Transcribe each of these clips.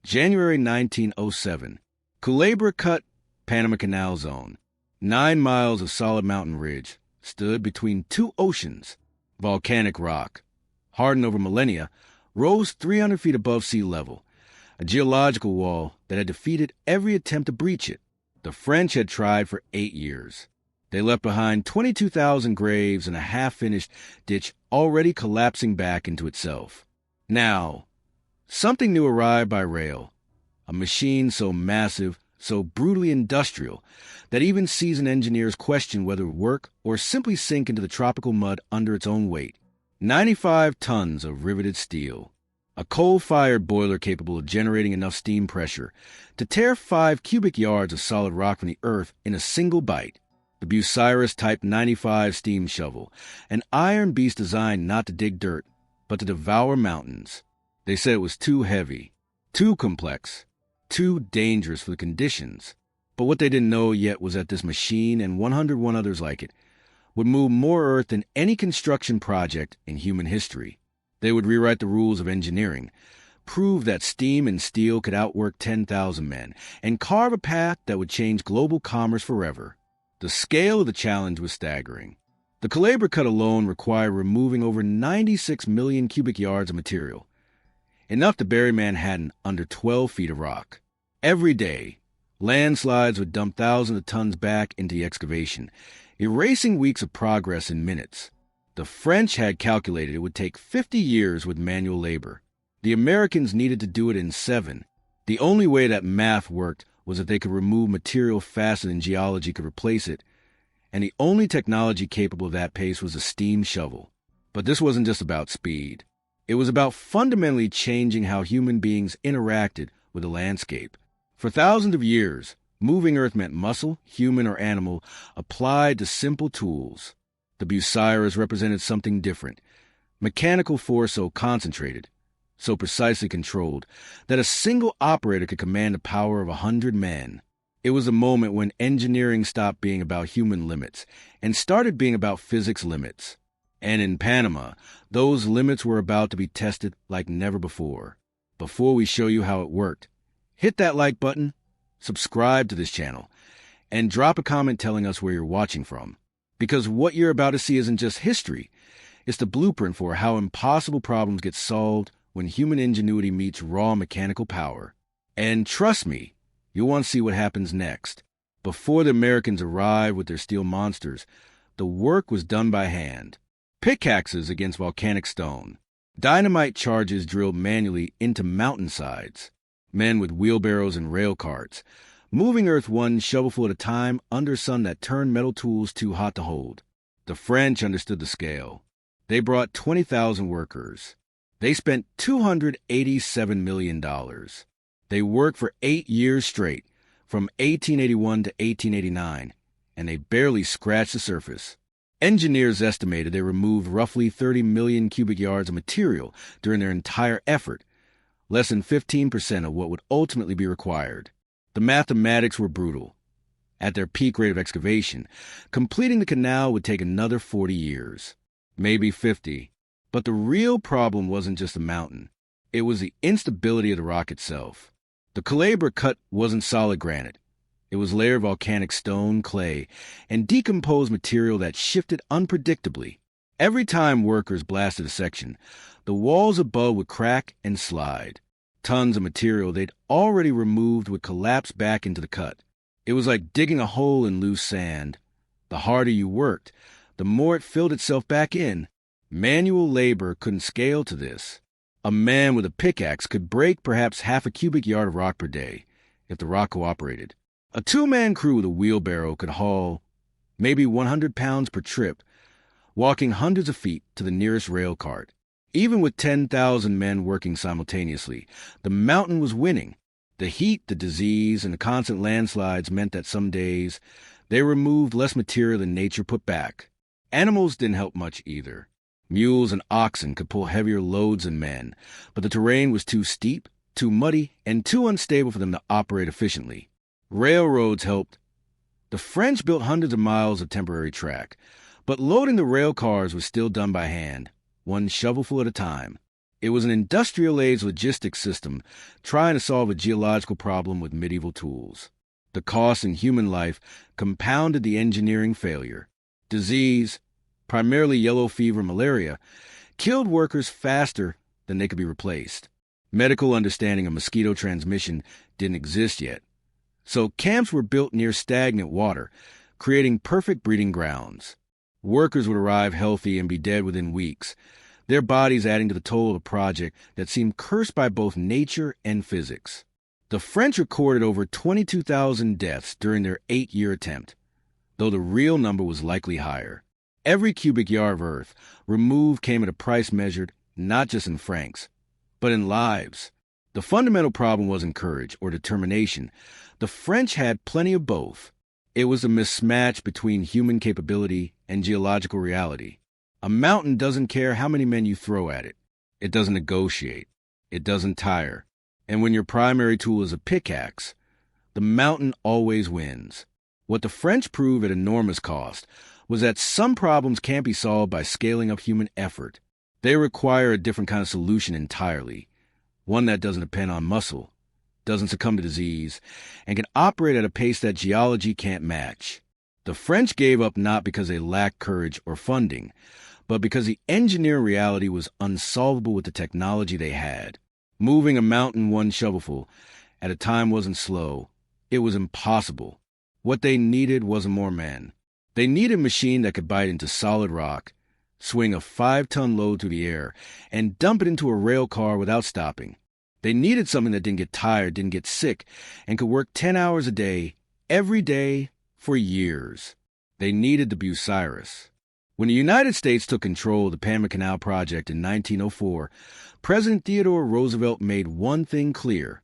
January 1907. Culebra Cut, Panama Canal Zone. 9 miles of solid mountain ridge stood between two oceans. Volcanic rock, hardened over millennia, rose 300 feet above sea level, a geological wall that had defeated every attempt to breach it. The French had tried for 8 years. They left behind 22,000 graves and a half-finished ditch already collapsing back into itself. Now, something new arrived by rail, a machine so massive, so brutally industrial, that even seasoned engineers questioned whether it would work or simply sink into the tropical mud under its own weight. 95 tons of riveted steel, a coal-fired boiler capable of generating enough steam pressure to tear 5 cubic yards of solid rock from the earth in a single bite. The Bucyrus Type 95 steam shovel, an iron beast designed not to dig dirt, but to devour mountains. They said it was too heavy, too complex, too dangerous for the conditions. But what they didn't know yet was that this machine and 101 others like it would move more earth than any construction project in human history. They would rewrite the rules of engineering, prove that steam and steel could outwork 10,000 men, and carve a path that would change global commerce forever. The scale of the challenge was staggering. The Culebra Cut alone required removing over 96 million cubic yards of material, enough to bury Manhattan under 12 feet of rock. Every day, landslides would dump thousands of tons back into the excavation, erasing weeks of progress in minutes. The French had calculated it would take 50 years with manual labor. The Americans needed to do it in 7. The only way that math worked was if they could remove material faster than geology could replace it, and the only technology capable of that pace was a steam shovel. But this wasn't just about speed. It was about fundamentally changing how human beings interacted with the landscape. For thousands of years, moving earth meant muscle, human or animal, applied to simple tools. The Bucyrus represented something different, mechanical force so concentrated, so precisely controlled, that a single operator could command the power of 100 men. It was a moment when engineering stopped being about human limits and started being about physics limits. And in Panama, those limits were about to be tested like never before. Before we show you how it worked, hit that like button, subscribe to this channel, and drop a comment telling us where you're watching from. Because what you're about to see isn't just history, it's the blueprint for how impossible problems get solved when human ingenuity meets raw mechanical power. And trust me, you'll want to see what happens next. Before the Americans arrived with their steel monsters, the work was done by hand. Pickaxes against volcanic stone, dynamite charges drilled manually into mountainsides, men with wheelbarrows and rail carts, moving earth one shovelful at a time under sun that turned metal tools too hot to hold. The French understood the scale. They brought 20,000 workers. They spent $287 million. They worked for 8 years straight, from 1881 to 1889, and they barely scratched the surface. Engineers estimated they removed roughly 30 million cubic yards of material during their entire effort, less than 15% of what would ultimately be required. The mathematics were brutal. At their peak rate of excavation, completing the canal would take another 40 years, maybe 50. But the real problem wasn't just the mountain. It was the instability of the rock itself. The Culebra Cut wasn't solid granite. It was layered volcanic stone, clay, and decomposed material that shifted unpredictably. Every time workers blasted a section, the walls above would crack and slide. Tons of material they'd already removed would collapse back into the cut. It was like digging a hole in loose sand. The harder you worked, the more it filled itself back in. Manual labor couldn't scale to this. A man with a pickaxe could break perhaps half a cubic yard of rock per day, if the rock cooperated. A 2-man crew with a wheelbarrow could haul maybe 100 pounds per trip, walking hundreds of feet to the nearest rail cart. Even with 10,000 men working simultaneously, the mountain was winning. The heat, the disease, and the constant landslides meant that some days they removed less material than nature put back. Animals didn't help much either. Mules and oxen could pull heavier loads than men, but the terrain was too steep, too muddy, and too unstable for them to operate efficiently. Railroads helped. The French built hundreds of miles of temporary track, but loading the rail cars was still done by hand, one shovelful at a time. It was an industrial-age logistics system trying to solve a geological problem with medieval tools. The cost in human life compounded the engineering failure. Disease, primarily yellow fever and malaria, killed workers faster than they could be replaced. Medical understanding of mosquito transmission didn't exist yet. So camps were built near stagnant water, creating perfect breeding grounds. Workers would arrive healthy and be dead within weeks, their bodies adding to the toll of a project that seemed cursed by both nature and physics. The French recorded over 22,000 deaths during their 8-year attempt, though the real number was likely higher. Every cubic yard of earth removed came at a price measured not just in francs, but in lives. The fundamental problem wasn't courage or determination. The French had plenty of both. It was a mismatch between human capability and geological reality. A mountain doesn't care how many men you throw at it. It doesn't negotiate. It doesn't tire. And when your primary tool is a pickaxe, the mountain always wins. What the French proved at enormous cost was that some problems can't be solved by scaling up human effort. They require a different kind of solution entirely, one that doesn't depend on muscle, doesn't succumb to disease, and can operate at a pace that geology can't match. The French gave up not because they lacked courage or funding, but because the engineering reality was unsolvable with the technology they had. Moving a mountain one shovelful at a time wasn't slow. It was impossible. What they needed wasn't more men. They needed a machine that could bite into solid rock, swing a 5-ton load through the air, and dump it into a rail car without stopping. They needed something that didn't get tired, didn't get sick, and could work 10 hours a day, every day, for years. They needed the Bucyrus. When the United States took control of the Panama Canal Project in 1904, President Theodore Roosevelt made one thing clear.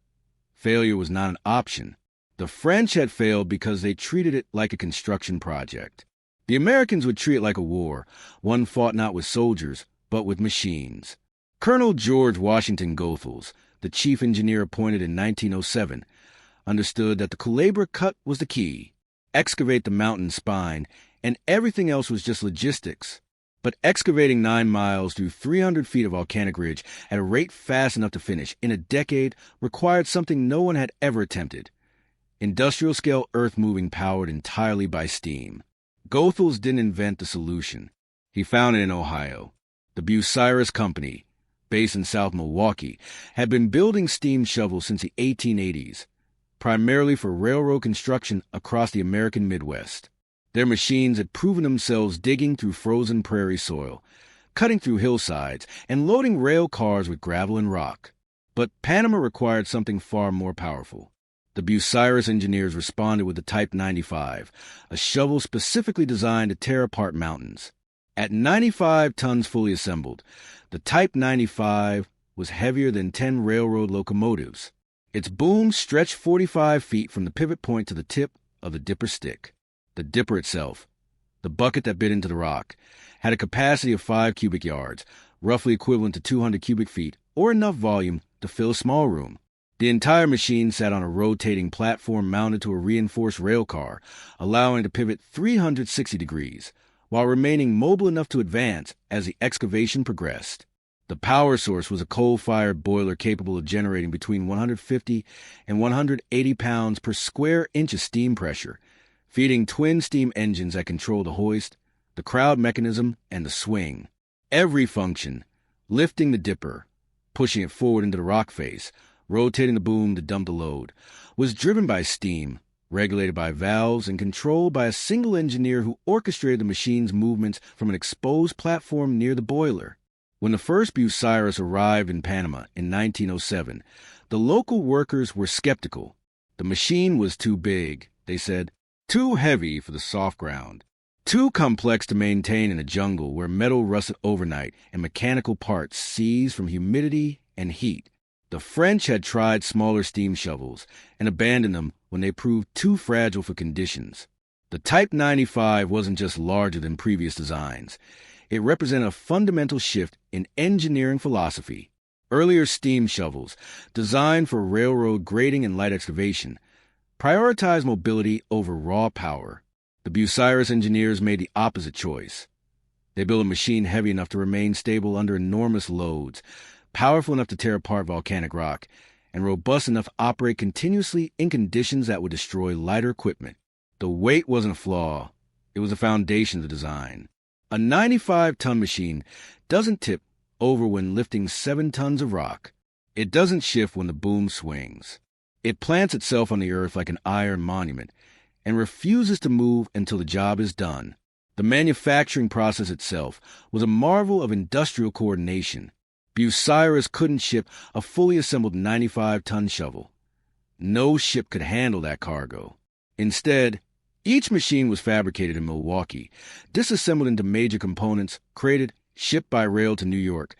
Failure was not an option. The French had failed because they treated it like a construction project. The Americans would treat it like a war, one fought not with soldiers, but with machines. Colonel George Washington Goethals, the chief engineer appointed in 1907, understood that the Culebra Cut was the key. Excavate the mountain spine, and everything else was just logistics. But excavating 9 miles through 300 feet of volcanic ridge at a rate fast enough to finish in a decade required something no one had ever attempted. Industrial-scale earth-moving powered entirely by steam. Goethals didn't invent the solution. He found it in Ohio. The Bucyrus Company, based in South Milwaukee, had been building steam shovels since the 1880s, primarily for railroad construction across the American Midwest. Their machines had proven themselves digging through frozen prairie soil, cutting through hillsides, and loading rail cars with gravel and rock. But Panama required something far more powerful. The Bucyrus engineers responded with the Type 95, a shovel specifically designed to tear apart mountains. At 95 tons fully assembled, the Type 95 was heavier than 10 railroad locomotives. Its boom stretched 45 feet from the pivot point to the tip of the dipper stick. The dipper itself, the bucket that bit into the rock, had a capacity of 5 cubic yards, roughly equivalent to 200 cubic feet, or enough volume to fill a small room. The entire machine sat on a rotating platform mounted to a reinforced rail car, allowing it to pivot 360 degrees, while remaining mobile enough to advance as the excavation progressed. The power source was a coal-fired boiler capable of generating between 150 and 180 pounds per square inch of steam pressure, feeding twin steam engines that control the hoist, the crowd mechanism, and the swing. Every function, lifting the dipper, pushing it forward into the rock face, rotating the boom to dump the load, was driven by steam, regulated by valves, and controlled by a single engineer who orchestrated the machine's movements from an exposed platform near the boiler. When the first Bucyrus arrived in Panama in 1907, the local workers were skeptical. The machine was too big, they said, too heavy for the soft ground, too complex to maintain in a jungle where metal rusted overnight and mechanical parts seized from humidity and heat. The French had tried smaller steam shovels and abandoned them when they proved too fragile for conditions. The Type 95 wasn't just larger than previous designs. It represented a fundamental shift in engineering philosophy. Earlier steam shovels, designed for railroad grading and light excavation, prioritized mobility over raw power. The Bucyrus engineers made the opposite choice. They built a machine heavy enough to remain stable under enormous loads, powerful enough to tear apart volcanic rock, and robust enough to operate continuously in conditions that would destroy lighter equipment. The weight wasn't a flaw. It was the foundation of the design. A 95-ton machine doesn't tip over when lifting 7 tons of rock. It doesn't shift when the boom swings. It plants itself on the earth like an iron monument and refuses to move until the job is done. The manufacturing process itself was a marvel of industrial coordination. Bucyrus couldn't ship a fully assembled 95-ton shovel. No ship could handle that cargo. Instead, each machine was fabricated in Milwaukee, disassembled into major components, created, shipped by rail to New York,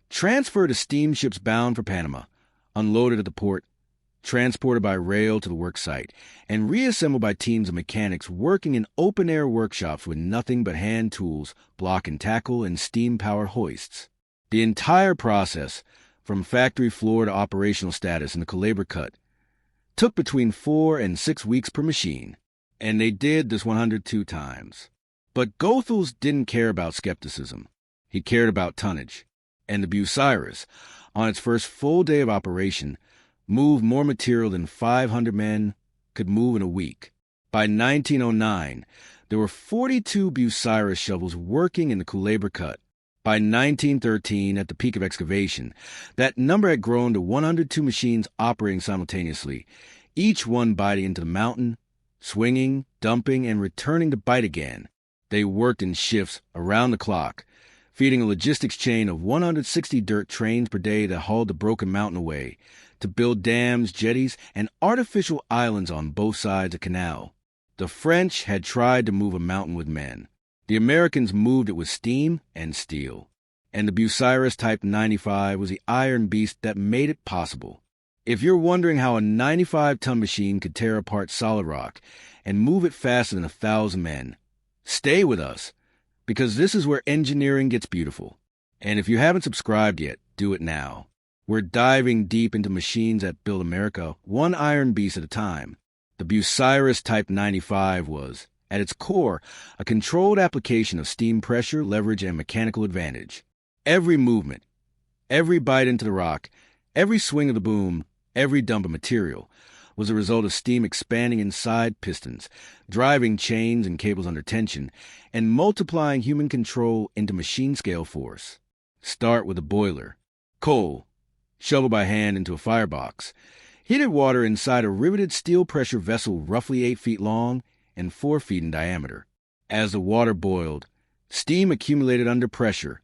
transferred to steamships bound for Panama, unloaded at the port, transported by rail to the work site, and reassembled by teams of mechanics working in open-air workshops with nothing but hand tools, block and tackle, and steam-powered hoists. The entire process, from factory floor to operational status in the Culebra Cut, took between 4 and 6 weeks per machine, and they did this 102 times. But Goethals didn't care about skepticism. He cared about tonnage, and the Bucyrus, on its first full day of operation, moved more material than 500 men could move in a week. By 1909, there were 42 Bucyrus shovels working in the Culebra Cut. By 1913, at the peak of excavation, that number had grown to 102 machines operating simultaneously, each one biting into the mountain, swinging, dumping, and returning to bite again. They worked in shifts around the clock, feeding a logistics chain of 160 dirt trains per day that hauled the broken mountain away, to build dams, jetties, and artificial islands on both sides of the canal. The French had tried to move a mountain with men. The Americans moved it with steam and steel. And the Bucyrus Type 95 was the iron beast that made it possible. If you're wondering how a 95-ton machine could tear apart solid rock and move it faster than 1,000 men, stay with us, because this is where engineering gets beautiful. And if you haven't subscribed yet, do it now. We're diving deep into machines that build America one iron beast at a time. The Bucyrus Type 95 was, at its core, a controlled application of steam pressure, leverage, and mechanical advantage. Every movement, every bite into the rock, every swing of the boom, every dump of material was a result of steam expanding inside pistons, driving chains and cables under tension, and multiplying human control into machine-scale force. Start with a boiler. Coal, shoveled by hand into a firebox. Heated water inside a riveted steel pressure vessel roughly 8 feet long and 4 feet in diameter. As the water boiled, steam accumulated under pressure,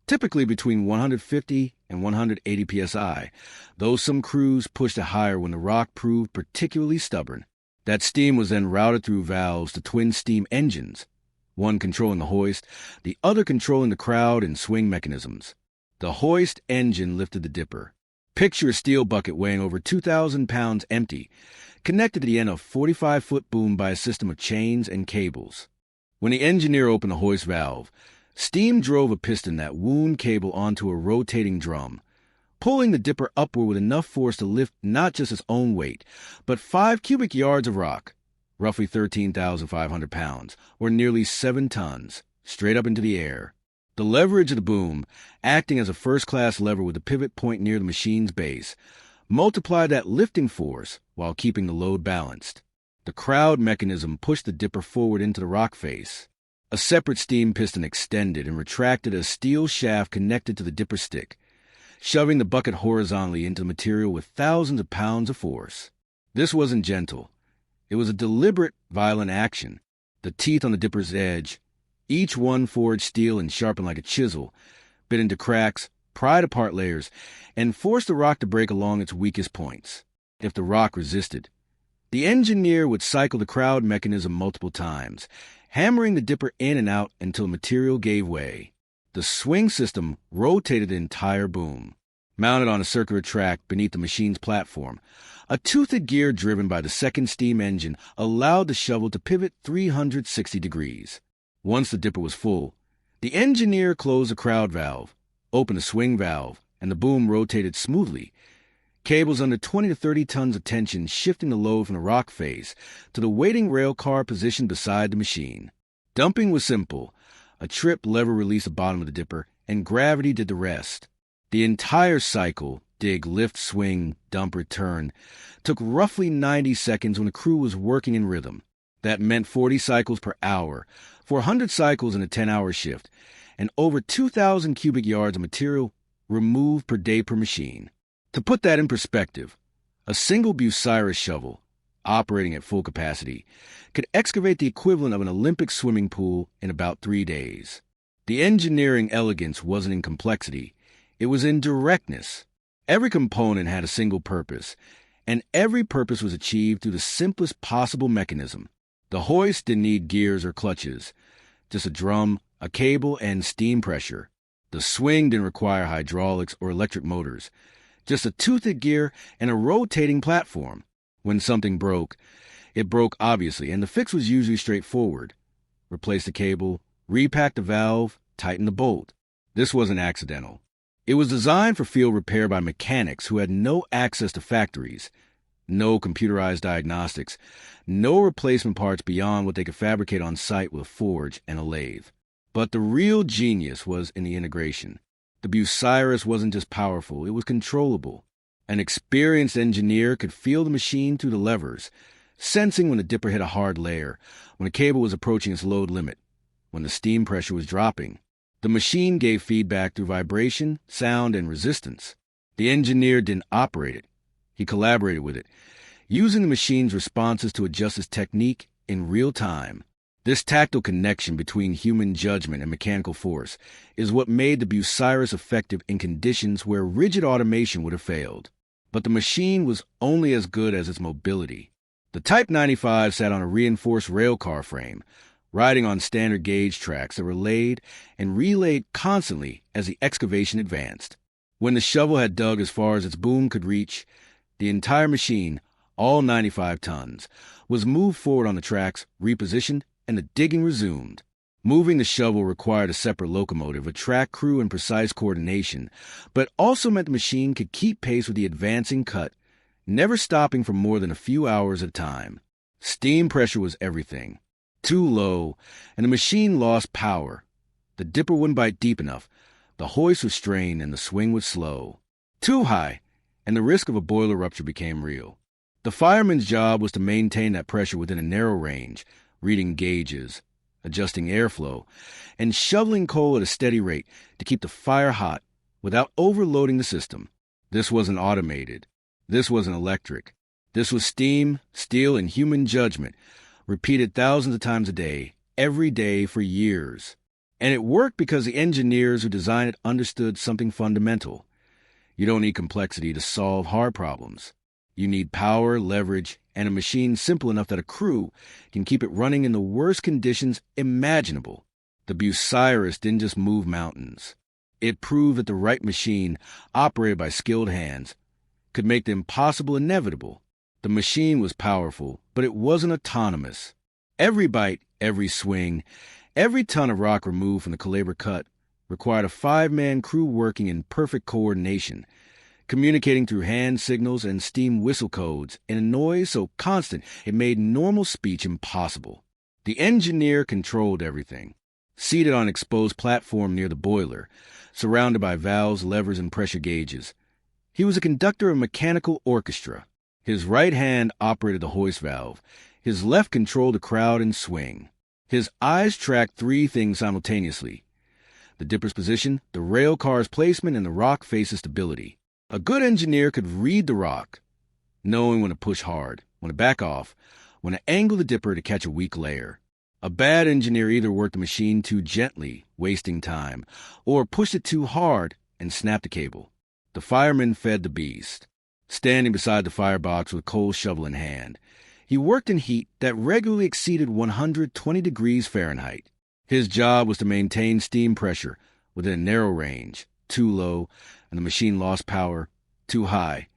typically between 150 and 180 psi, though some crews pushed it higher when the rock proved particularly stubborn. That steam was then routed through valves to twin steam engines, one controlling the hoist, the other controlling the crowd and swing mechanisms. The hoist engine lifted the dipper. Picture a steel bucket weighing over 2,000 pounds empty, connected to the end of a 45-foot boom by a system of chains and cables. When the engineer opened the hoist valve, steam drove a piston that wound cable onto a rotating drum, pulling the dipper upward with enough force to lift not just its own weight, but 5 cubic yards of rock, roughly 13,500 pounds, or nearly 7 tons, straight up into the air. The leverage of the boom, acting as a first-class lever with a pivot point near the machine's base, multiplied that lifting force while keeping the load balanced. The crowd mechanism pushed the dipper forward into the rock face. A separate steam piston extended and retracted a steel shaft connected to the dipper stick, shoving the bucket horizontally into the material with thousands of pounds of force. This wasn't gentle. It was a deliberate, violent action. The teeth on the dipper's edge, each one forged steel and sharpened like a chisel, bit into cracks, pried apart layers, and forced the rock to break along its weakest points. If the rock resisted, the engineer would cycle the crowd mechanism multiple times, hammering the dipper in and out until the material gave way. The swing system rotated the entire boom. Mounted on a circular track beneath the machine's platform, a toothed gear driven by the second steam engine allowed the shovel to pivot 360 degrees. Once the dipper was full, the engineer closed the crowd valve, opened the swing valve, and the boom rotated smoothly, cables under 20 to 30 tons of tension shifting the load from the rock face to the waiting rail car positioned beside the machine. Dumping was simple. A trip lever released the bottom of the dipper, and gravity did the rest. The entire cycle, dig, lift, swing, dump, return, took roughly 90 seconds when the crew was working in rhythm. That meant 40 cycles per hour, 400 cycles in a 10-hour shift, and over 2,000 cubic yards of material removed per day per machine. To put that in perspective, a single Bucyrus shovel, operating at full capacity, could excavate the equivalent of an Olympic swimming pool in about 3 days. The engineering elegance wasn't in complexity, it was in directness. Every component had a single purpose, and every purpose was achieved through the simplest possible mechanism. The hoist didn't need gears or clutches, just a drum, a cable, and steam pressure. The swing didn't require hydraulics or electric motors, just a toothed gear and a rotating platform. When something broke, it broke obviously, and the fix was usually straightforward. Replace the cable, repack the valve, tighten the bolt. This wasn't accidental. It was designed for field repair by mechanics who had no access to factories, no computerized diagnostics, no replacement parts beyond what they could fabricate on site with a forge and a lathe. But the real genius was in the integration. The Bucyrus wasn't just powerful, it was controllable. An experienced engineer could feel the machine through the levers, sensing when the dipper hit a hard layer, when a cable was approaching its load limit, when the steam pressure was dropping. The machine gave feedback through vibration, sound, and resistance. The engineer didn't operate it. He collaborated with it, using the machine's responses to adjust its technique in real time. This tactile connection between human judgment and mechanical force is what made the Bucyrus effective in conditions where rigid automation would have failed. But the machine was only as good as its mobility. The Type 95 sat on a reinforced railcar frame, riding on standard gauge tracks that were laid and relayed constantly as the excavation advanced. When the shovel had dug as far as its boom could reach, the entire machine, all 95 tons, was moved forward on the tracks, repositioned, and the digging resumed. Moving the shovel required a separate locomotive, a track crew, and precise coordination, but also meant the machine could keep pace with the advancing cut, never stopping for more than a few hours at a time. Steam pressure was everything. Too low, and the machine lost power. The dipper wouldn't bite deep enough. The hoist was strained and the swing was slow. Too high, and the risk of a boiler rupture became real. The fireman's job was to maintain that pressure within a narrow range, reading gauges, adjusting airflow, and shoveling coal at a steady rate to keep the fire hot without overloading the system. This wasn't automated. This wasn't electric. This was steam, steel, and human judgment, repeated thousands of times a day, every day for years. And it worked because the engineers who designed it understood something fundamental. You don't need complexity to solve hard problems. You need power, leverage, and a machine simple enough that a crew can keep it running in the worst conditions imaginable. The Bucyrus didn't just move mountains. It proved that the right machine, operated by skilled hands, could make the impossible inevitable. The machine was powerful, but it wasn't autonomous. Every bite, every swing, every ton of rock removed from the Calabria cut required a 5-man crew working in perfect coordination, communicating through hand signals and steam whistle codes in a noise so constant it made normal speech impossible. The engineer controlled everything. Seated on an exposed platform near the boiler, surrounded by valves, levers, and pressure gauges, he was a conductor of a mechanical orchestra. His right hand operated the hoist valve. His left controlled the crowd and swing. His eyes tracked 3 things simultaneously: the dipper's position, the rail car's placement, and the rock face's stability. A good engineer could read the rock, knowing when to push hard, when to back off, when to angle the dipper to catch a weak layer. A bad engineer either worked the machine too gently, wasting time, or pushed it too hard and snapped the cable. The fireman fed the beast. Standing beside the firebox with a coal shovel in hand, he worked in heat that regularly exceeded 120 degrees Fahrenheit. His job was to maintain steam pressure within a narrow range, too low, and the machine lost power, too high,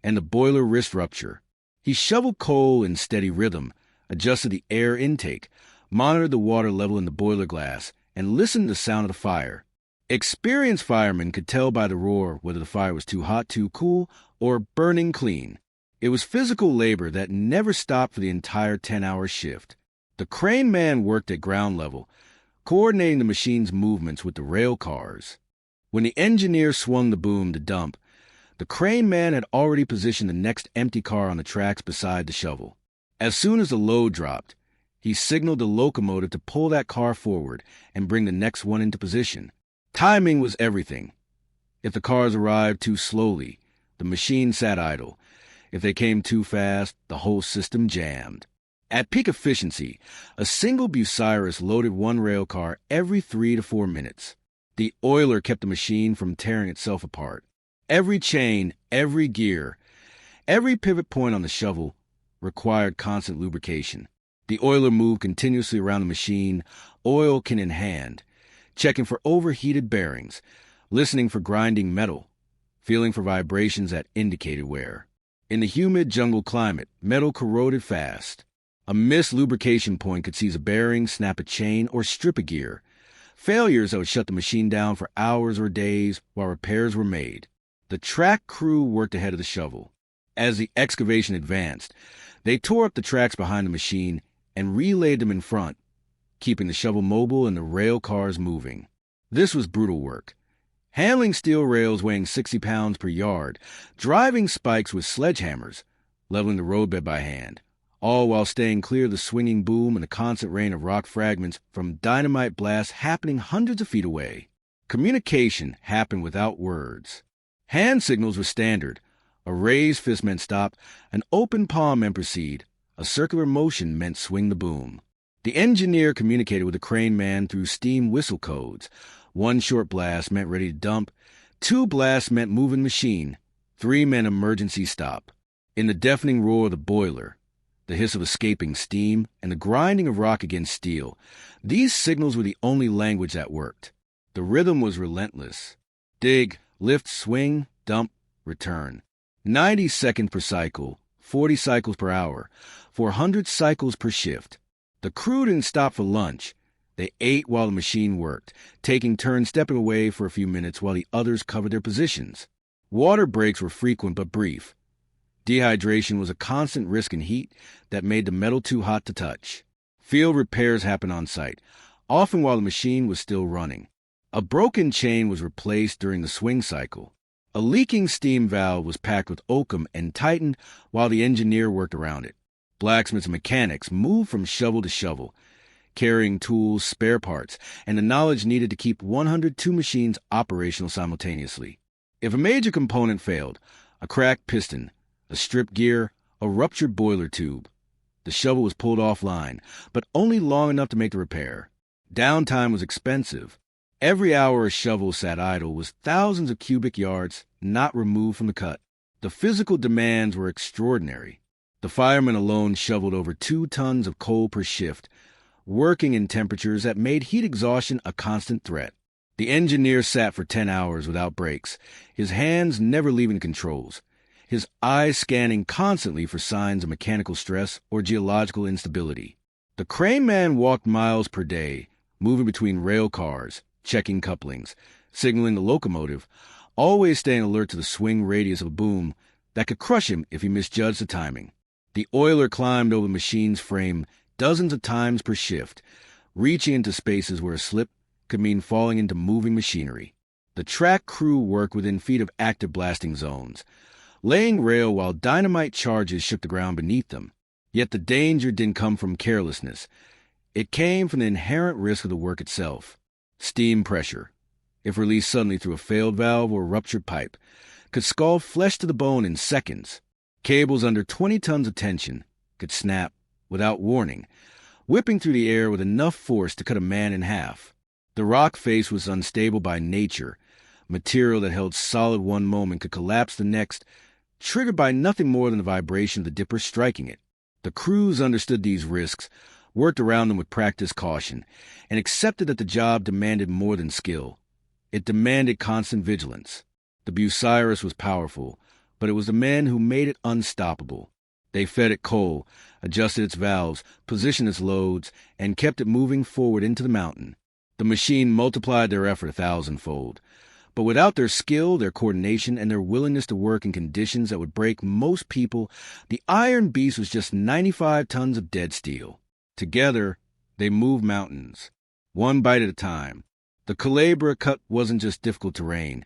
and the boiler risked rupture. He shoveled coal in steady rhythm, adjusted the air intake, monitored the water level in the boiler glass, and listened to the sound of the fire. Experienced firemen could tell by the roar whether the fire was too hot, too cool, or burning clean. It was physical labor that never stopped for the entire 10-hour shift. The crane man worked at ground level, coordinating the machine's movements with the rail cars. When the engineer swung the boom to dump, the crane man had already positioned the next empty car on the tracks beside the shovel. As soon as the load dropped, he signaled the locomotive to pull that car forward and bring the next one into position. Timing was everything. If the cars arrived too slowly, the machine sat idle. If they came too fast, the whole system jammed. At peak efficiency, a single Bucyrus loaded one rail car every 3 to 4 minutes. The oiler kept the machine from tearing itself apart. Every chain, every gear, every pivot point on the shovel required constant lubrication. The oiler moved continuously around the machine, oil can in hand, checking for overheated bearings, listening for grinding metal, feeling for vibrations that indicated wear. In the humid jungle climate, metal corroded fast. A missed lubrication point could seize a bearing, snap a chain, or strip a gear. Failures that would shut the machine down for hours or days while repairs were made. The track crew worked ahead of the shovel. As the excavation advanced, they tore up the tracks behind the machine and relayed them in front, keeping the shovel mobile and the rail cars moving. This was brutal work. Handling steel rails weighing 60 pounds per yard, driving spikes with sledgehammers, leveling the roadbed by hand, all while staying clear of the swinging boom and the constant rain of rock fragments from dynamite blasts happening hundreds of feet away. Communication happened without words. Hand signals were standard. A raised fist meant stop, an open palm meant proceed, a circular motion meant swing the boom. The engineer communicated with the crane man through steam whistle codes. 1 short blast meant ready to dump, 2 blasts meant moving machine, 3 meant emergency stop. In the deafening roar of the boiler, the hiss of escaping steam, and the grinding of rock against steel, these signals were the only language that worked. The rhythm was relentless. Dig, lift, swing, dump, return. 90 seconds per cycle, 40 cycles per hour, 400 cycles per shift. The crew didn't stop for lunch. They ate while the machine worked, taking turns stepping away for a few minutes while the others covered their positions. Water breaks were frequent but brief. Dehydration was a constant risk in heat that made the metal too hot to touch. Field repairs happened on site, often while the machine was still running. A broken chain was replaced during the swing cycle. A leaking steam valve was packed with oakum and tightened while the engineer worked around it. Blacksmiths and mechanics moved from shovel to shovel, carrying tools, spare parts, and the knowledge needed to keep 102 machines operational simultaneously. If a major component failed, a cracked piston, a stripped gear, a ruptured boiler tube, the shovel was pulled offline, but only long enough to make the repair. Downtime was expensive. Every hour a shovel sat idle was thousands of cubic yards not removed from the cut. The physical demands were extraordinary. The firemen alone shoveled over 2 tons of coal per shift, working in temperatures that made heat exhaustion a constant threat. The engineer sat for 10 hours without breaks, his hands never leaving the controls, his eyes scanning constantly for signs of mechanical stress or geological instability. The crane man walked miles per day, moving between rail cars, checking couplings, signaling the locomotive, always staying alert to the swing radius of a boom that could crush him if he misjudged the timing. The oiler climbed over the machine's frame dozens of times per shift, reaching into spaces where a slip could mean falling into moving machinery. The track crew worked within feet of active blasting zones, laying rail while dynamite charges shook the ground beneath them. Yet the danger didn't come from carelessness. It came from the inherent risk of the work itself. Steam pressure, if released suddenly through a failed valve or a ruptured pipe, could scald flesh to the bone in seconds. Cables under 20 tons of tension could snap without warning, whipping through the air with enough force to cut a man in half. The rock face was unstable by nature. Material that held solid one moment could collapse the next, triggered by nothing more than the vibration of the dipper striking it. The crews understood these risks, worked around them with practiced caution, and accepted that the job demanded more than skill. It demanded constant vigilance. The Bucyrus was powerful, but it was the men who made it unstoppable. They fed it coal, adjusted its valves, positioned its loads, and kept it moving forward into the mountain. The machine multiplied their effort 1,000-fold. But without their skill, their coordination, and their willingness to work in conditions that would break most people, the iron beast was just 95 tons of dead steel. Together, they moved mountains, one bite at a time. The Culebra Cut wasn't just difficult terrain,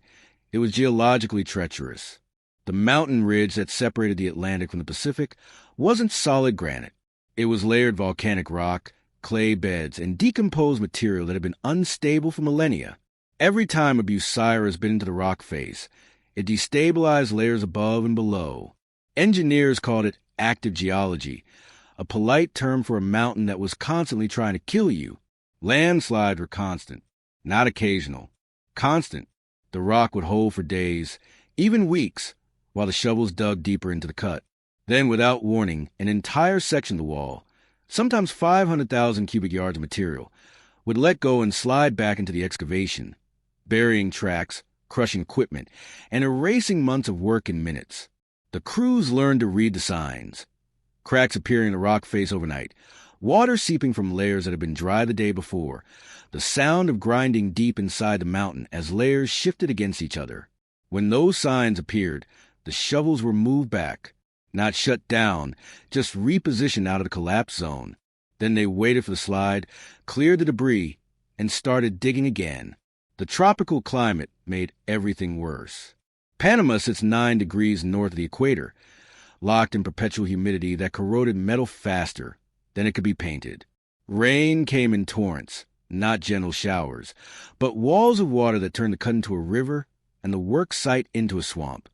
it was geologically treacherous. The mountain ridge that separated the Atlantic from the Pacific wasn't solid granite. It was layered volcanic rock, clay beds, and decomposed material that had been unstable for millennia. Every time a Bucyrus bit into the rock face, it destabilized layers above and below. Engineers called it active geology, a polite term for a mountain that was constantly trying to kill you. Landslides were constant, not occasional. Constant. The rock would hold for days, even weeks, while the shovels dug deeper into the cut. Then, without warning, an entire section of the wall, sometimes 500,000 cubic yards of material, would let go and slide back into the excavation, burying tracks, crushing equipment, and erasing months of work in minutes. The crews learned to read the signs. Cracks appearing in the rock face overnight, water seeping from layers that had been dry the day before, the sound of grinding deep inside the mountain as layers shifted against each other. When those signs appeared, the shovels were moved back, not shut down, just repositioned out of the collapse zone. Then they waited for the slide, cleared the debris, and started digging again. The tropical climate made everything worse. Panama sits 9 degrees north of the equator, locked in perpetual humidity that corroded metal faster than it could be painted. Rain came in torrents, not gentle showers, but walls of water that turned the cut into a river and the work site into a swamp.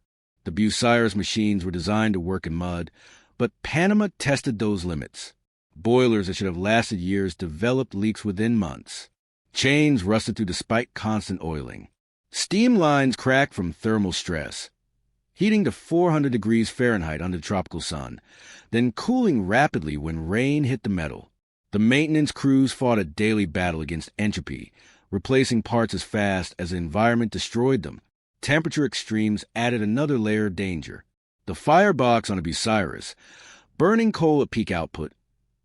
The Bucyrus machines were designed to work in mud, but Panama tested those limits. Boilers that should have lasted years developed leaks within months. Chains rusted through despite constant oiling. Steam lines cracked from thermal stress, heating to 400 degrees Fahrenheit under the tropical sun, then cooling rapidly when rain hit the metal. The maintenance crews fought a daily battle against entropy, replacing parts as fast as the environment destroyed them. Temperature extremes added another layer of danger. The firebox on a Bucyrus, burning coal at peak output,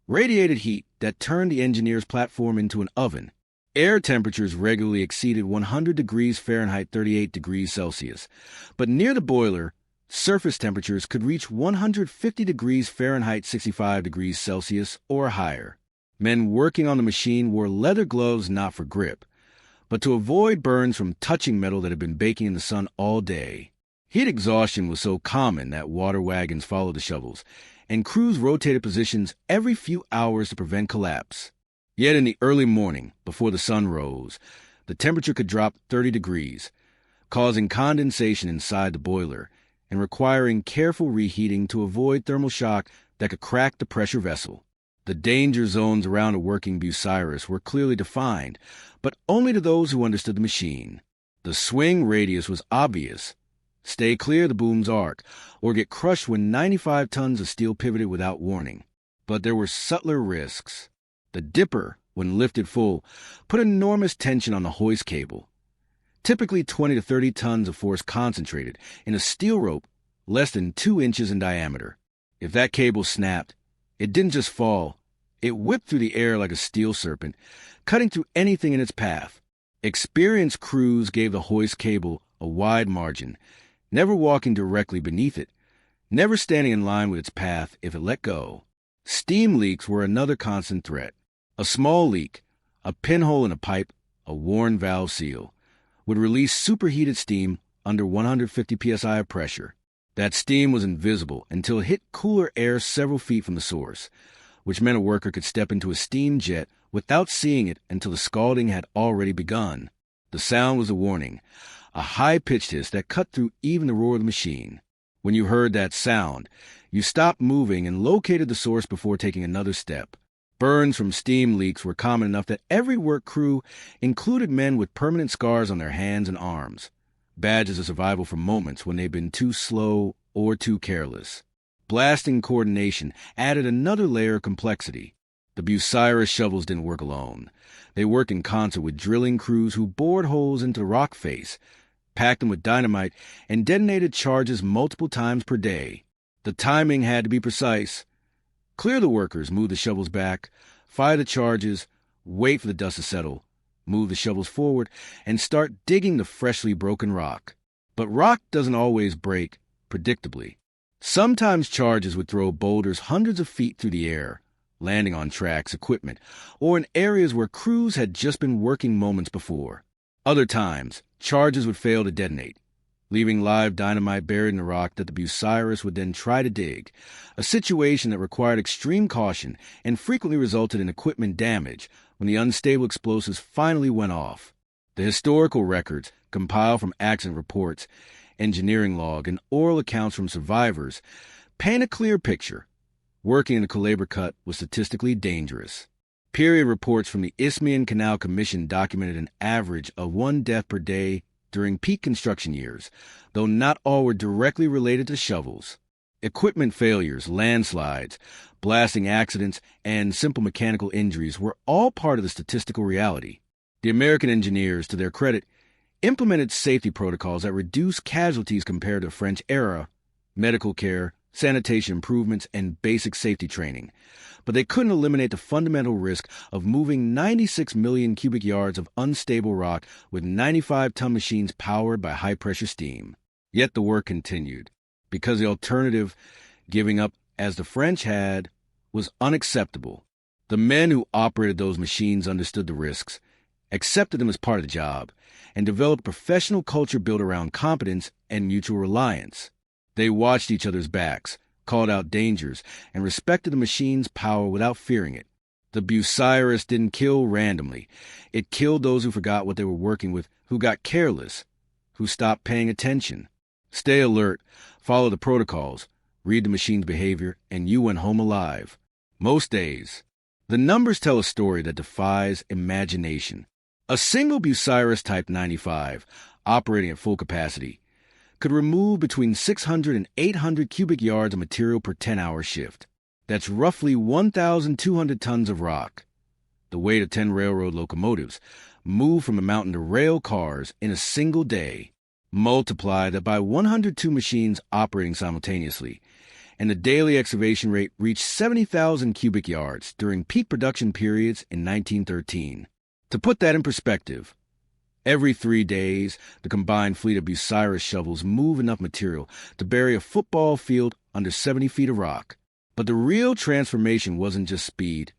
radiated heat that turned the engineer's platform into an oven. Air temperatures regularly exceeded 100 degrees Fahrenheit, 38 degrees Celsius, but near the boiler, surface temperatures could reach 150 degrees Fahrenheit, 65 degrees Celsius, or higher. Men working on the machine wore leather gloves not for grip, but to avoid burns from touching metal that had been baking in the sun all day. Heat exhaustion was so common that water wagons followed the shovels, and crews rotated positions every few hours to prevent collapse. Yet in the early morning, before the sun rose, the temperature could drop 30 degrees, causing condensation inside the boiler and requiring careful reheating to avoid thermal shock that could crack the pressure vessel. The danger zones around a working Bucyrus were clearly defined, but only to those who understood the machine. The swing radius was obvious. Stay clear of the boom's arc, or get crushed when 95 tons of steel pivoted without warning. But there were subtler risks. The dipper, when lifted full, put enormous tension on the hoist cable. Typically 20 to 30 tons of force concentrated in a steel rope less than 2 inches in diameter. If that cable snapped, it didn't just fall, it whipped through the air like a steel serpent, cutting through anything in its path. Experienced crews gave the hoist cable a wide margin, never walking directly beneath it, never standing in line with its path if it let go. Steam leaks were another constant threat. A small leak, a pinhole in a pipe, a worn valve seal, would release superheated steam under 150 psi of pressure. That steam was invisible until it hit cooler air several feet from the source, which meant a worker could step into a steam jet without seeing it until the scalding had already begun. The sound was a warning, a high-pitched hiss that cut through even the roar of the machine. When you heard that sound, you stopped moving and located the source before taking another step. Burns from steam leaks were common enough that every work crew included men with permanent scars on their hands and arms, badges of survival for moments when they'd been too slow or too careless. Blasting coordination added another layer of complexity. The Bucyrus shovels didn't work alone. They worked in concert with drilling crews who bored holes into the rock face, packed them with dynamite, and detonated charges multiple times per day. The timing had to be precise. Clear the workers, move the shovels back, fire the charges, wait for the dust to settle, move the shovels forward, and start digging the freshly broken rock. But rock doesn't always break predictably. Sometimes charges would throw boulders hundreds of feet through the air, landing on tracks, equipment, or in areas where crews had just been working moments before. Other times, charges would fail to detonate, leaving live dynamite buried in the rock that the Bucyrus would then try to dig, a situation that required extreme caution and frequently resulted in equipment damage when the unstable explosives finally went off. The historical records, compiled from accident reports, engineering log, and oral accounts from survivors, paint a clear picture. Working in the Culebra Cut was statistically dangerous. Period reports from the Isthmian Canal Commission documented an average of 1 death per day during peak construction years, though not all were directly related to shovels. Equipment failures, landslides, blasting accidents, and simple mechanical injuries were all part of the statistical reality. The American engineers, to their credit, implemented safety protocols that reduced casualties compared to the French era, medical care, sanitation improvements, and basic safety training. But they couldn't eliminate the fundamental risk of moving 96 million cubic yards of unstable rock with 95-ton machines powered by high-pressure steam. Yet the work continued, because the alternative, giving up as the French had, was unacceptable. The men who operated those machines understood the risks, accepted them as part of the job, and developed a professional culture built around competence and mutual reliance. They watched each other's backs, called out dangers, and respected the machine's power without fearing it. The Bucyrus didn't kill randomly. It killed those who forgot what they were working with, who got careless, who stopped paying attention. Stay alert, follow the protocols, read the machine's behavior, and you went home alive. Most days. The numbers tell a story that defies imagination. A single Bucyrus Type 95, operating at full capacity, could remove between 600 and 800 cubic yards of material per 10-hour shift. That's roughly 1,200 tons of rock, the weight of 10 railroad locomotives, moved from a mountain to rail cars in a single day. Multiply that by 102 machines operating simultaneously, and the daily excavation rate reached 70,000 cubic yards during peak production periods in 1913. To put that in perspective, every 3 days, the combined fleet of Bucyrus shovels move enough material to bury a football field under 70 feet of rock. But the real transformation wasn't just speed,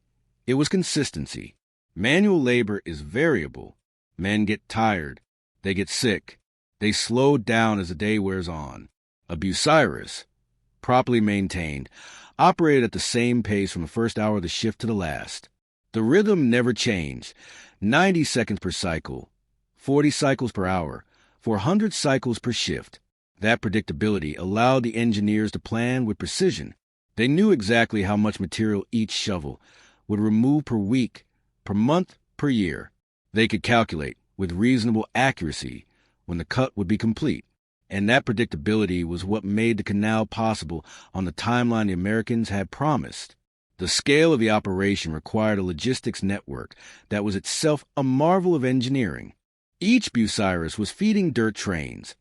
it was consistency. Manual labor is variable. Men get tired, they get sick, they slow down as the day wears on. A Bucyrus, properly maintained, operated at the same pace from the first hour of the shift to the last. The rhythm never changed, 90 seconds per cycle, 40 cycles per hour, 400 cycles per shift. That predictability allowed the engineers to plan with precision. They knew exactly how much material each shovel would remove per week, per month, per year. They could calculate, with reasonable accuracy, when the cut would be complete. And that predictability was what made the canal possible on the timeline the Americans had promised. The scale of the operation required a logistics network that was itself a marvel of engineering. Each Bucyrus was feeding dirt trains,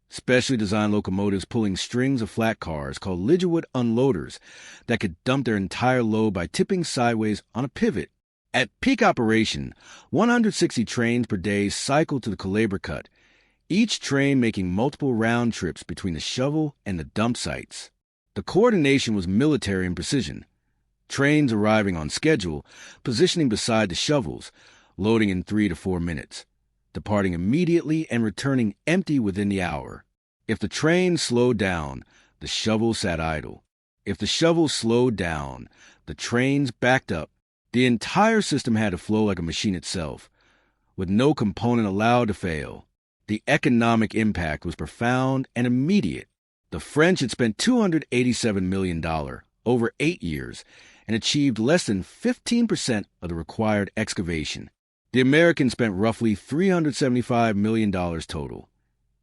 specially designed locomotives pulling strings of flat cars called Lidgerwood unloaders that could dump their entire load by tipping sideways on a pivot. At peak operation, 160 trains per day cycled to the Culebra Cut, each train making multiple round trips between the shovel and the dump sites. The coordination was military in precision. Trains arriving on schedule, positioning beside the shovels, loading in 3 to 4 minutes, departing immediately and returning empty within the hour. If the train slowed down, the shovel sat idle. If the shovel slowed down, the trains backed up. The entire system had to flow like a machine itself, with no component allowed to fail. The economic impact was profound and immediate. The French had spent $287 million over 8 years and achieved less than 15% of the required excavation. The Americans spent roughly $375 million total,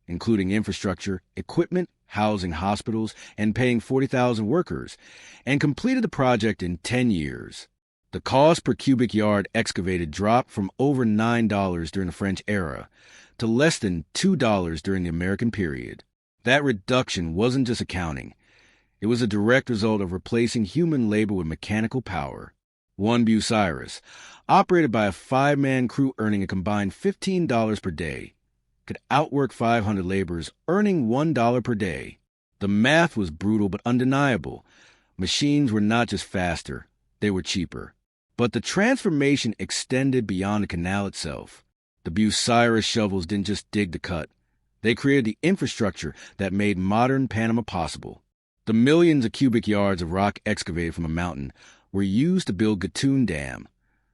including infrastructure, equipment, housing hospitals, and paying 40,000 workers, and completed the project in 10 years. The cost per cubic yard excavated dropped from over $9 during the French era to less than $2 during the American period. That reduction wasn't just accounting. It was a direct result of replacing human labor with mechanical power. One Bucyrus, operated by a 5-man crew earning a combined $15 per day, could outwork 500 laborers earning $1 per day. The math was brutal but undeniable. Machines were not just faster, they were cheaper. But the transformation extended beyond the canal itself. The Bucyrus shovels didn't just dig the cut. They created the infrastructure that made modern Panama possible. The millions of cubic yards of rock excavated from a mountain were used to build Gatun Dam,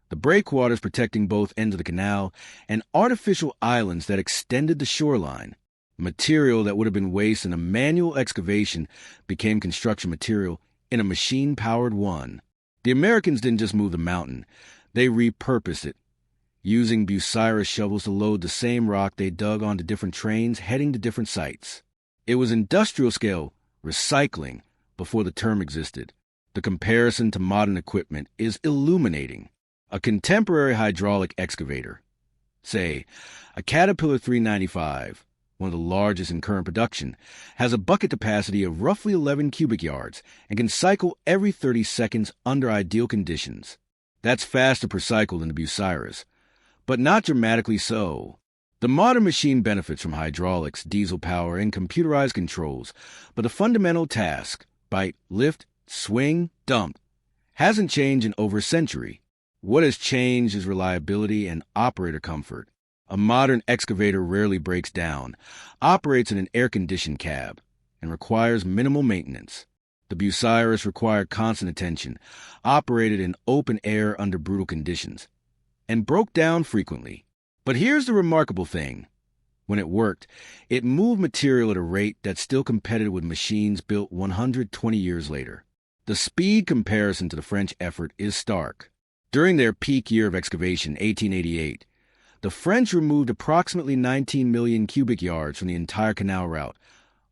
the breakwaters protecting both ends of the canal, and artificial islands that extended the shoreline. Material that would have been waste in a manual excavation became construction material in a machine-powered one. The Americans didn't just move the mountain, they repurposed it, using Bucyrus shovels to load the same rock they dug onto different trains heading to different sites. It was industrial-scale recycling before the term existed. The comparison to modern equipment is illuminating. A contemporary hydraulic excavator, say a Caterpillar 395, one of the largest in current production, has a bucket capacity of roughly 11 cubic yards and can cycle every 30 seconds under ideal conditions. That's faster per cycle than the Bucyrus, but not dramatically so. The modern machine benefits from hydraulics, diesel power, and computerized controls, but the fundamental task, bite, lift, swing, dump, hasn't changed in over a century. What has changed is reliability and operator comfort. A modern excavator rarely breaks down, operates in an air-conditioned cab, and requires minimal maintenance. The Bucyrus required constant attention, operated in open air under brutal conditions, and broke down frequently. But here's the remarkable thing. When it worked, it moved material at a rate that's still competitive with machines built 120 years later. The speed comparison to the French effort is stark. During their peak year of excavation, 1888, the French removed approximately 19 million cubic yards from the entire canal route,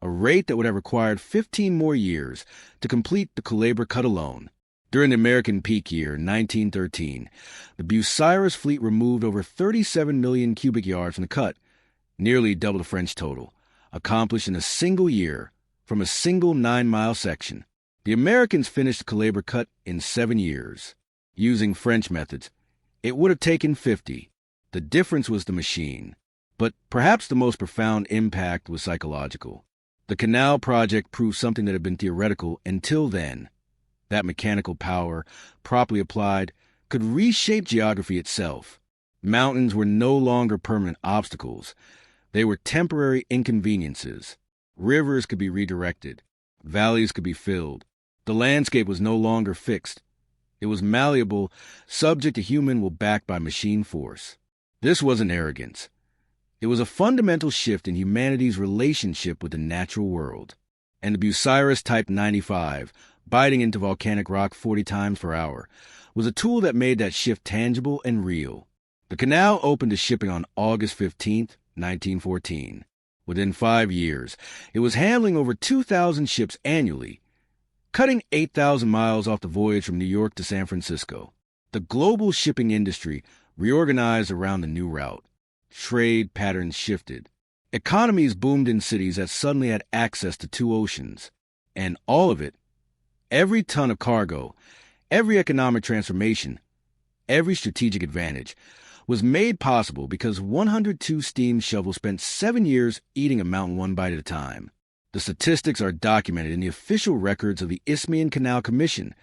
a rate that would have required 15 more years to complete the Culebra Cut alone. During the American peak year, 1913, the Bucyrus fleet removed over 37 million cubic yards from the cut, nearly double the French total, accomplished in a single year from a single 9-mile section. The Americans finished the Culebra Cut in 7 years. Using French methods, it would have taken 50. The difference was the machine. But perhaps the most profound impact was psychological. The canal project proved something that had been theoretical until then. That mechanical power, properly applied, could reshape geography itself. Mountains were no longer permanent obstacles. They were temporary inconveniences. Rivers could be redirected. Valleys could be filled. The landscape was no longer fixed. It was malleable, subject to human will backed by machine force. This wasn't arrogance. It was a fundamental shift in humanity's relationship with the natural world. And the Bucyrus Type 95, biting into volcanic rock 40 times per hour, was a tool that made that shift tangible and real. The canal opened to shipping on August 15, 1914. Within 5 years, it was handling over 2,000 ships annually, cutting 8,000 miles off the voyage from New York to San Francisco. The global shipping industry reorganized around the new route. Trade patterns shifted. Economies boomed in cities that suddenly had access to 2 oceans. And all of it, every ton of cargo, every economic transformation, every strategic advantage, was made possible because 102 steam shovels spent 7 years eating a mountain one bite at a time. The statistics are documented in the official records of the Isthmian Canal Commission.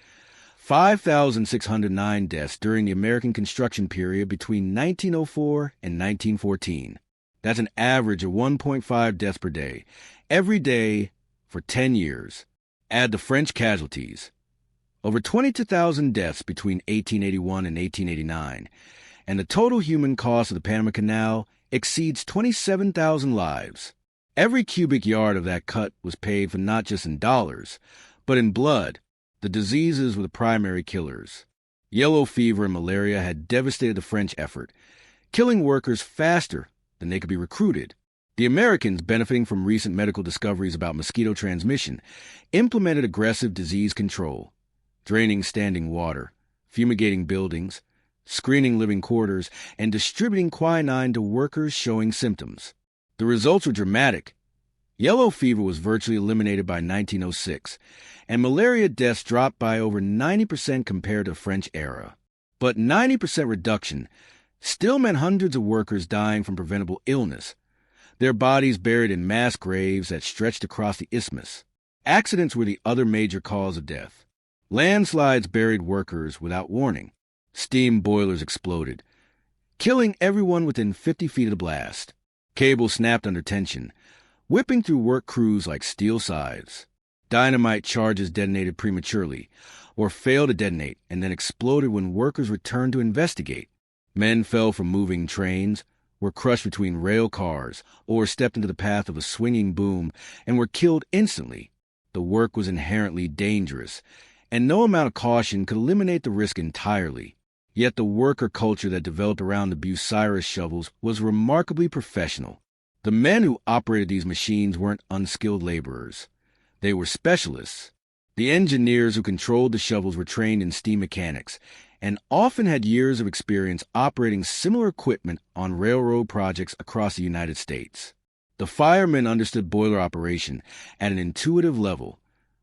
5,609 deaths during the American construction period between 1904 and 1914. That's an average of 1.5 deaths per day, every day for 10 years. Add the French casualties. Over 22,000 deaths between 1881 and 1889, and the total human cost of the Panama Canal exceeds 27,000 lives. Every cubic yard of that cut was paid for not just in dollars, but in blood. The diseases were the primary killers. Yellow fever and malaria had devastated the French effort, killing workers faster than they could be recruited. The Americans, benefiting from recent medical discoveries about mosquito transmission, implemented aggressive disease control, draining standing water, fumigating buildings, screening living quarters, and distributing quinine to workers showing symptoms. The results were dramatic. Yellow fever was virtually eliminated by 1906, and malaria deaths dropped by over 90% compared to the French era. But 90% reduction still meant hundreds of workers dying from preventable illness, their bodies buried in mass graves that stretched across the isthmus. Accidents were the other major cause of death. Landslides buried workers without warning. Steam boilers exploded. killing everyone within 50 feet of the blast. Cables snapped under tension, whipping through work crews like steel scythes. Dynamite charges detonated prematurely, or failed to detonate and then exploded when workers returned to investigate. Men fell from moving trains, were crushed between rail cars, or stepped into the path of a swinging boom and were killed instantly. The work was inherently dangerous, and no amount of caution could eliminate the risk entirely. Yet the worker culture that developed around the Bucyrus shovels was remarkably professional. The men who operated these machines weren't unskilled laborers. They were specialists. The engineers who controlled the shovels were trained in steam mechanics and often had years of experience operating similar equipment on railroad projects across the United States. The firemen understood boiler operation at an intuitive level,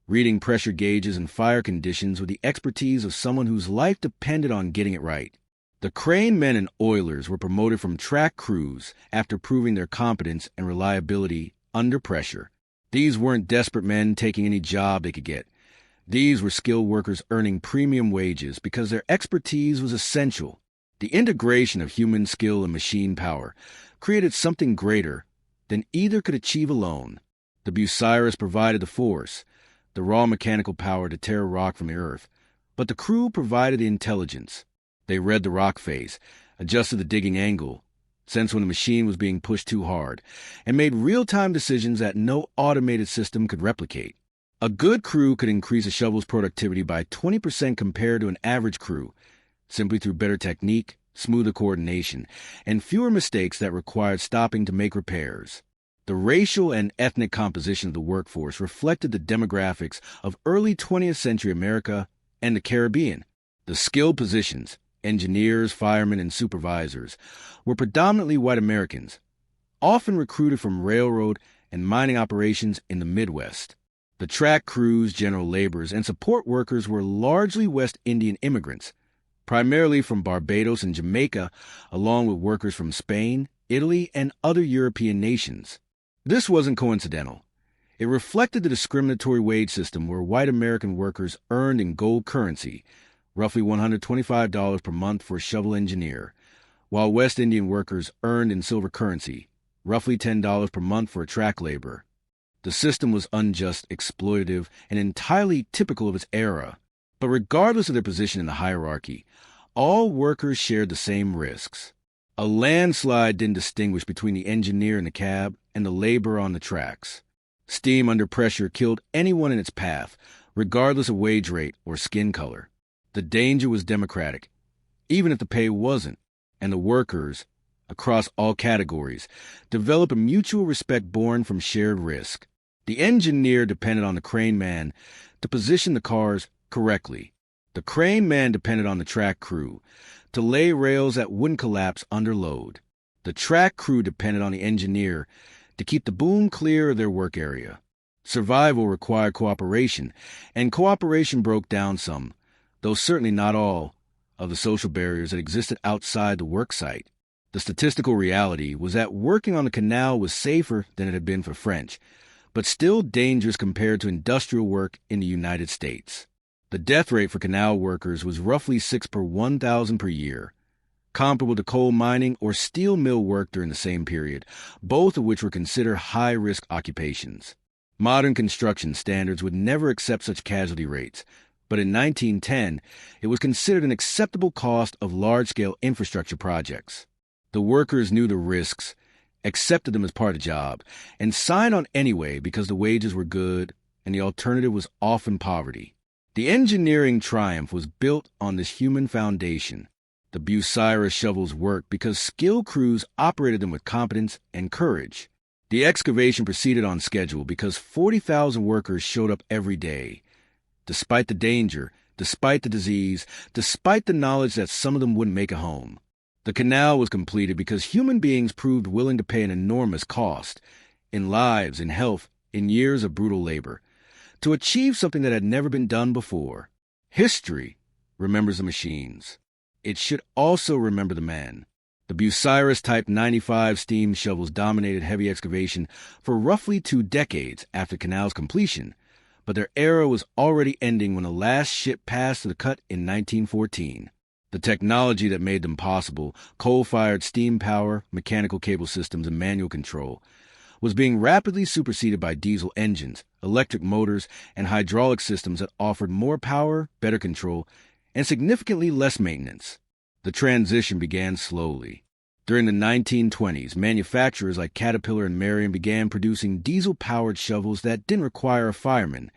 reading pressure gauges and fire conditions with the expertise of someone whose life depended on getting it right. The crane men and oilers were promoted from track crews after proving their competence and reliability under pressure. These weren't desperate men taking any job they could get. These were skilled workers earning premium wages because their expertise was essential. The integration of human skill and machine power created something greater than either could achieve alone. The Bucyrus provided the force, the raw mechanical power to tear rock from the earth, but the crew provided the intelligence. They read the rock face, adjusted the digging angle, sensed when the machine was being pushed too hard, and made real-time decisions that no automated system could replicate. A good crew could increase a shovel's productivity by 20% compared to an average crew, simply through better technique, smoother coordination, and fewer mistakes that required stopping to make repairs. The racial and ethnic composition of the workforce reflected the demographics of early 20th century America and the Caribbean. The skilled positions, engineers, firemen, and supervisors, were predominantly white Americans, often recruited from railroad and mining operations in the Midwest. The track crews, general laborers, and support workers were largely West Indian immigrants, primarily from Barbados and Jamaica, along with workers from Spain, Italy, and other European nations. This wasn't coincidental. It reflected the discriminatory wage system where white American workers earned in gold currency, roughly $125 per month for a shovel engineer, while West Indian workers earned in silver currency, roughly $10 per month for a track laborer. The system was unjust, exploitative, and entirely typical of its era. But regardless of their position in the hierarchy, all workers shared the same risks. A landslide didn't distinguish between the engineer in the cab and the laborer on the tracks. Steam under pressure killed anyone in its path, regardless of wage rate or skin color. The danger was democratic, even if the pay wasn't, and the workers, across all categories, developed a mutual respect born from shared risk. The engineer depended on the crane man to position the cars correctly. The crane man depended on the track crew to lay rails that wouldn't collapse under load. The track crew depended on the engineer to keep the boom clear of their work area. Survival required cooperation, and cooperation broke down some, though certainly not all, of the social barriers that existed outside the work site. The statistical reality was that working on the canal was safer than it had been for French, but still dangerous compared to industrial work in the United States. The death rate for canal workers was roughly 6 per 1,000 per year, comparable to coal mining or steel mill work during the same period, both of which were considered high-risk occupations. Modern construction standards would never accept such casualty rates, but in 1910, it was considered an acceptable cost of large-scale infrastructure projects. The workers knew the risks, accepted them as part of the job, and signed on anyway because the wages were good and the alternative was often poverty. The engineering triumph was built on this human foundation. The Bucyrus shovels worked because skilled crews operated them with competence and courage. The excavation proceeded on schedule because 40,000 workers showed up every day. Despite the danger, despite the disease, despite the knowledge that some of them wouldn't make it home. The canal was completed because human beings proved willing to pay an enormous cost, in lives, in health, in years of brutal labor, to achieve something that had never been done before. History remembers the machines. It should also remember the man. The Bucyrus Type 95 steam shovels dominated heavy excavation for roughly 2 decades after the canal's completion, but their era was already ending when the last ship passed to the cut in 1914. The technology that made them possible, coal-fired steam power, mechanical cable systems, and manual control, was being rapidly superseded by diesel engines, electric motors, and hydraulic systems that offered more power, better control, and significantly less maintenance. The transition began slowly. During the 1920s, manufacturers like Caterpillar and Marion began producing diesel-powered shovels that didn't require a fireman,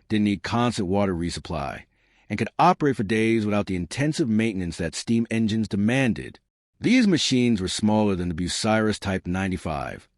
didn't need constant water resupply, and could operate for days without the intensive maintenance that steam engines demanded. These machines were smaller than the Bucyrus Type 95,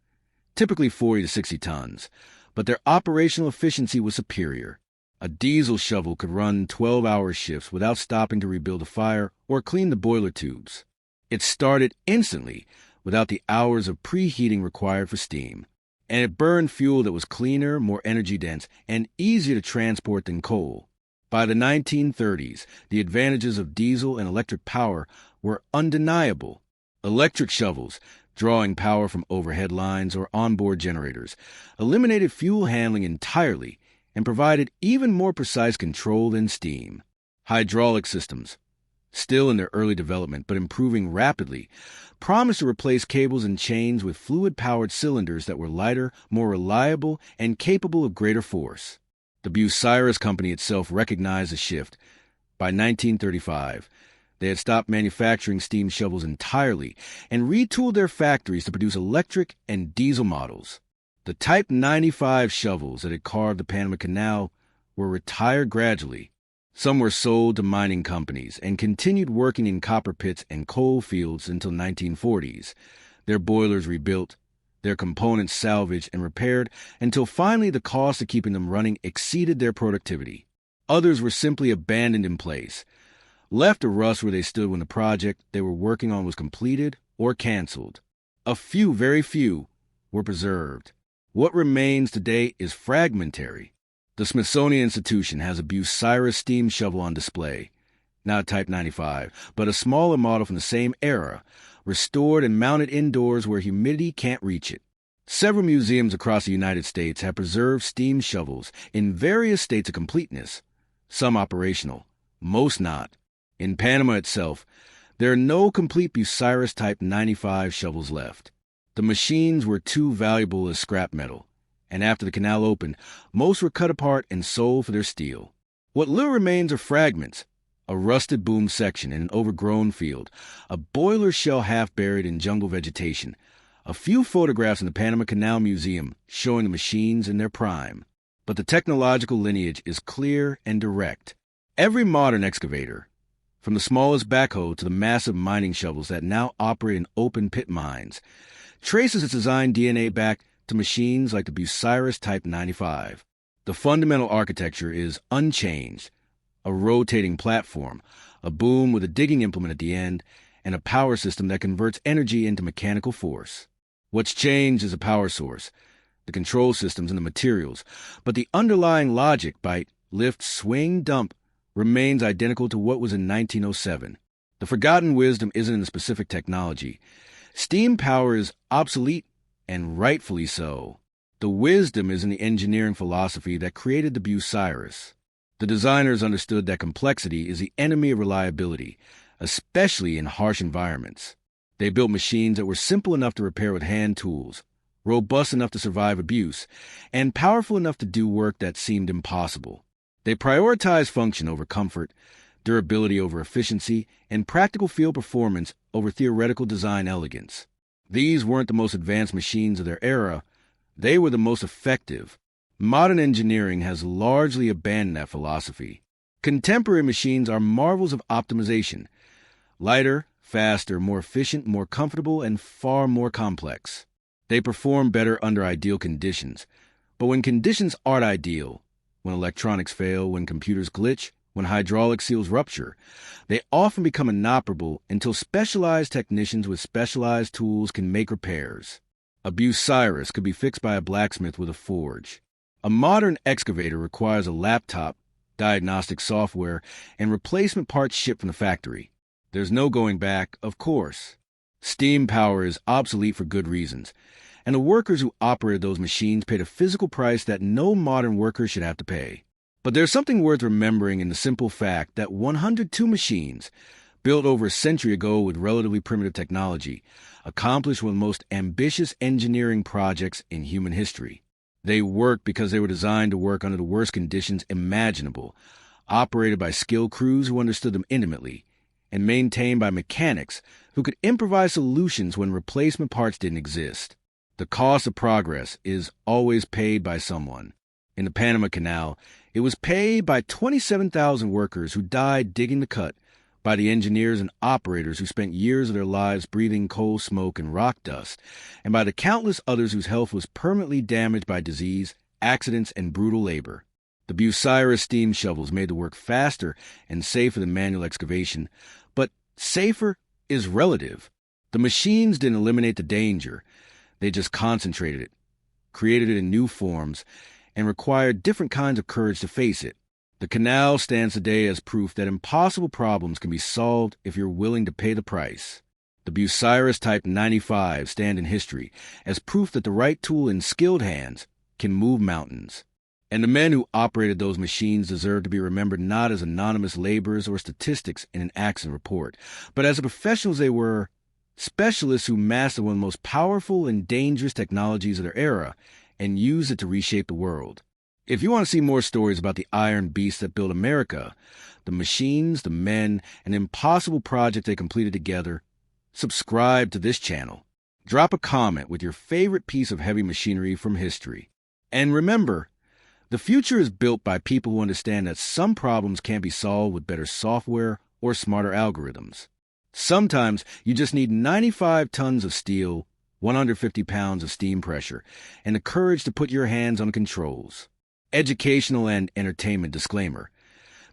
typically 40 to 60 tons, but their operational efficiency was superior. A diesel shovel could run 12-hour shifts without stopping to rebuild a fire or clean the boiler tubes. It started instantly without the hours of preheating required for steam, and it burned fuel that was cleaner, more energy-dense, and easier to transport than coal. By the 1930s, the advantages of diesel and electric power were undeniable. Electric shovels, drawing power from overhead lines or onboard generators, eliminated fuel handling entirely and provided even more precise control than steam. Hydraulic systems, still in their early development but improving rapidly, promised to replace cables and chains with fluid-powered cylinders that were lighter, more reliable, and capable of greater force. The Bucyrus Company itself recognized the shift. By 1935, they had stopped manufacturing steam shovels entirely and retooled their factories to produce electric and diesel models. The Type 95 shovels that had carved the Panama Canal were retired gradually. Some were sold to mining companies and continued working in copper pits and coal fields until 1940s, their boilers rebuilt, their components salvaged and repaired until finally the cost of keeping them running exceeded their productivity. Others were simply abandoned in place, left to rust where they stood when the project they were working on was completed or canceled. A few, very few, were preserved. What remains today is fragmentary. The Smithsonian Institution has a Bucyrus steam shovel on display, not Type 95, but a smaller model from the same era, restored and mounted indoors where humidity can't reach it. Several museums across the United States have preserved steam shovels in various states of completeness, some operational, most not. In Panama itself, there are no complete Bucyrus Type 95 shovels left. The machines were too valuable as scrap metal, and after the canal opened, most were cut apart and sold for their steel. What little remains are fragments, a rusted boom section in an overgrown field, a boiler shell half buried in jungle vegetation, a few photographs in the Panama Canal Museum showing the machines in their prime. But the technological lineage is clear and direct. Every modern excavator, from the smallest backhoe to the massive mining shovels that now operate in open pit mines, traces its design DNA back to machines like the Bucyrus Type 95. The fundamental architecture is unchanged: a rotating platform, a boom with a digging implement at the end, and a power system that converts energy into mechanical force. What's changed is the power source, the control systems and the materials, but the underlying logic, bite, lift, swing, dump, remains identical to what was in 1907. The forgotten wisdom isn't in the specific technology. Steam power is obsolete, and rightfully so. The wisdom is in the engineering philosophy that created the Bucyrus. The designers understood that complexity is the enemy of reliability, especially in harsh environments. They built machines that were simple enough to repair with hand tools, robust enough to survive abuse, and powerful enough to do work that seemed impossible. They prioritized function over comfort, durability over efficiency, and practical field performance over theoretical design elegance. These weren't the most advanced machines of their era. They were the most effective. Modern engineering has largely abandoned that philosophy. Contemporary machines are marvels of optimization. Lighter, faster, more efficient, more comfortable, and far more complex. They perform better under ideal conditions. But when conditions aren't ideal, when electronics fail, when computers glitch, when hydraulic seals rupture, they often become inoperable until specialized technicians with specialized tools can make repairs. A Bucyrus could be fixed by a blacksmith with a forge. A modern excavator requires a laptop, diagnostic software, and replacement parts shipped from the factory. There's no going back, of course. Steam power is obsolete for good reasons, and the workers who operated those machines paid a physical price that no modern worker should have to pay. But there's something worth remembering in the simple fact that 102 machines, built over a century ago with relatively primitive technology, accomplished one of the most ambitious engineering projects in human history. They worked because they were designed to work under the worst conditions imaginable, operated by skilled crews who understood them intimately, and maintained by mechanics who could improvise solutions when replacement parts didn't exist. The cost of progress is always paid by someone. In the Panama Canal, it was paid by 27,000 workers who died digging the cut, by the engineers and operators who spent years of their lives breathing coal smoke and rock dust, and by the countless others whose health was permanently damaged by disease, accidents, and brutal labor. The Bucyrus steam shovels made the work faster and safer than manual excavation, but safer is relative. The machines didn't eliminate the danger. They just concentrated it, created it in new forms, and required different kinds of courage to face it. The canal stands today as proof that impossible problems can be solved if you're willing to pay the price. The Bucyrus Type 95 stand in history as proof that the right tool in skilled hands can move mountains. And the men who operated those machines deserve to be remembered not as anonymous laborers or statistics in an accident report, but as the professionals they were, specialists who mastered one of the most powerful and dangerous technologies of their era and used it to reshape the world. If you want to see more stories about the iron beasts that built America, the machines, the men, and the impossible project they completed together, subscribe to this channel. Drop a comment with your favorite piece of heavy machinery from history. And remember, the future is built by people who understand that some problems can't be solved with better software or smarter algorithms. Sometimes you just need 95 tons of steel, 150 pounds of steam pressure, and the courage to put your hands on the controls. Educational and entertainment disclaimer.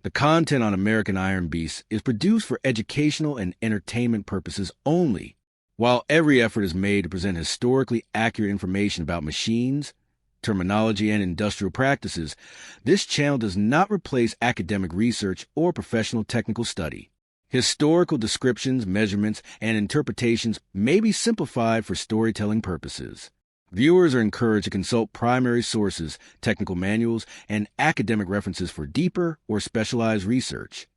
The content on American Iron Beasts is produced for educational and entertainment purposes only. While every effort is made to present historically accurate information about machines, terminology, and industrial practices, this channel does not replace academic research or professional technical study. Historical descriptions, measurements, and interpretations may be simplified for storytelling purposes. Viewers are encouraged to consult primary sources, technical manuals, and academic references for deeper or specialized research.